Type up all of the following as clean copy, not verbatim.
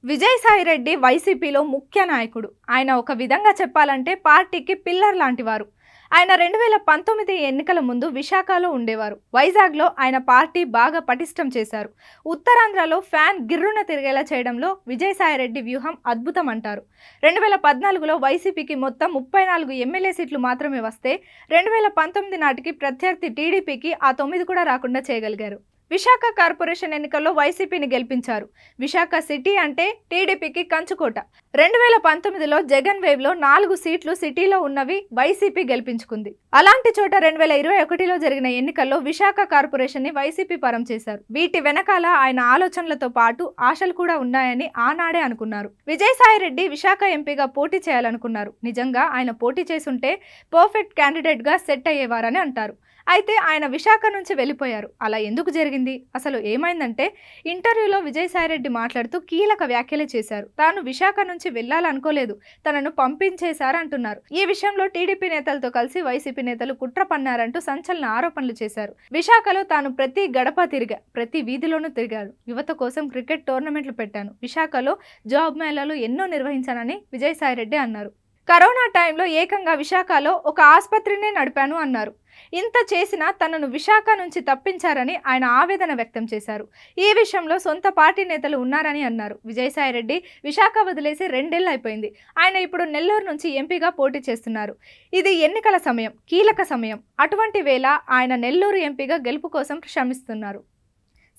విజయసాయిరెడ్డి వైసీపీలో ముఖ్య నాయకుడు. ఆయన ఒక విధంగా చెప్పాలంటే పార్టీకి పిల్లర్ లాంటివారు. ఆయన 2019 ఎన్నికల ముందు విశాఖలో ఉండేవారు. వైజాగ్లో ఆయన పార్టీ బాగా పటిష్టం చేశారు. ఉత్తరాంధ్రలో ఫ్యాన్ గిర్రున తిరిగేలా చేయడంలో విజయసాయిరెడ్డి వ్యూహం అద్భుతం అంటారు. 2014లో వైసీపీకి మొత్తం 34 ఎమ్మెల్యే సీట్లు మాత్రమే వస్తే 2019 నాటికి ప్రత్యర్థి టీడీపీకి ఆ 9 కూడా రాకుండా చేయగలిగారు. విశాఖ కార్పొరేషన్ ఎన్నికల్లో వైసీపీని గెలిపించారు. విశాఖ సిటీ అంటే టీడీపీకి కంచుకోట. 2019లో జగన్ వేవ్లో 4 సీట్లు సిటీలో ఉన్నవి వైసీపీ గెలిపించుకుంది. అలాంటి చోట 2021లో జరిగిన ఎన్నికల్లో విశాఖ కార్పొరేషన్ని వైసీపీ పరం చేశారు. వీటి వెనకాల ఆయన ఆలోచనలతో పాటు ఆశలు కూడా ఉన్నాయని ఆనాడే అనుకున్నారు. విజయసాయిరెడ్డి విశాఖ ఎంపీగా పోటీ చేయాలనుకున్నారు. నిజంగా ఆయన పోటీ చేసుంటే పర్ఫెక్ట్ క్యాండిడేట్గా సెట్ అయ్యేవారని అంటారు. అయితే ఆయన విశాఖ నుంచి వెళ్ళిపోయారు. అలా ఎందుకు జరిగింది? అసలు ఏమైందంటే ఇంటర్వ్యూలో విజయసాయిరెడ్డి మాట్లాడుతూ కీలక వ్యాఖ్యలు చేశారు. తాను విశాఖ నుంచి వెళ్ళాలనుకోలేదు, తనను పంపించేశారంటున్నారు. ఈ విషయంలో టీడీపీ నేతలతో కలిసి వైసీపీ నేతలు కుట్ర పన్నారంటూ సంచలన ఆరోపణలు చేశారు. విశాఖలో తాను ప్రతి గడప తిరిగా, ప్రతి వీధిలోనూ తిరిగాను. యువత కోసం క్రికెట్ టోర్నమెంట్లు పెట్టాను. విశాఖలో జాబ్ మేళాలు ఎన్నో నిర్వహించానని విజయసాయిరెడ్డి అన్నారు. కరోనా టైంలో ఏకంగా విశాఖలో ఒక ఆసుపత్రినే నడిపాను అన్నారు. ఇంత చేసినా తనను విశాఖ నుంచి తప్పించారని ఆయన ఆవేదన వ్యక్తం చేశారు. ఈ విషయంలో సొంత పార్టీ నేతలు ఉన్నారని అన్నారు. విజయసాయిరెడ్డి విశాఖ వదిలేసి 2 ఏళ్ళు అయిపోయింది. ఆయన ఇప్పుడు నెల్లూరు నుంచి ఎంపీగా పోటీ చేస్తున్నారు. ఇది ఎన్నికల సమయం, కీలక సమయం. అటువంటి వేళ ఆయన నెల్లూరు ఎంపీగా గెలుపు కోసం శ్రమిస్తున్నారు.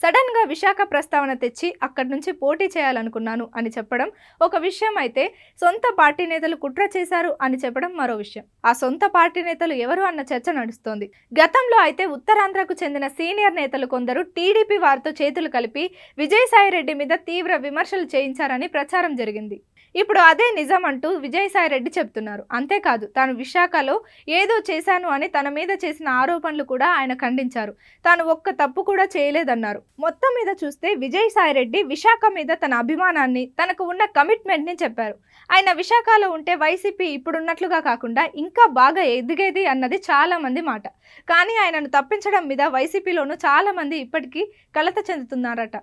సడన్గా విశాఖ ప్రస్తావన తెచ్చి అక్కడి నుంచి పోటీ చేయాలనుకున్నాను అని చెప్పడం ఒక విషయం అయితే, సొంత పార్టీ నేతలు కుట్ర చేశారు అని చెప్పడం మరో విషయం. ఆ సొంత పార్టీ నేతలు ఎవరు అన్న చర్చ నడుస్తోంది. గతంలో అయితే ఉత్తరాంధ్రకు చెందిన సీనియర్ నేతలు కొందరు టీడీపీ వారితో చేతులు కలిపి విజయసాయిరెడ్డి మీద తీవ్ర విమర్శలు చేయించారని ప్రచారం జరిగింది. ఇప్పుడు అదే నిజం అంటూ విజయసాయిరెడ్డి చెప్తున్నారు. అంతేకాదు, తాను విశాఖలో ఏదో చేశాను అని తన మీద చేసిన ఆరోపణలు కూడా ఆయన ఖండించారు. తాను ఒక్క తప్పు కూడా చేయలేదన్నారు. మొత్తం మీద చూస్తే విజయసాయిరెడ్డి విశాఖ మీద తన అభిమానాన్ని, తనకు ఉన్న కమిట్మెంట్ని చెప్పారు. ఆయన విశాఖలో ఉంటే వైసీపీ ఇప్పుడున్నట్లుగా కాకుండా ఇంకా బాగా ఎదిగేది అన్నది చాలా మంది మాట. కానీ ఆయనను తప్పించడం మీద వైసీపీలోనూ చాలా మంది ఇప్పటికీ కలత చెందుతున్నారట.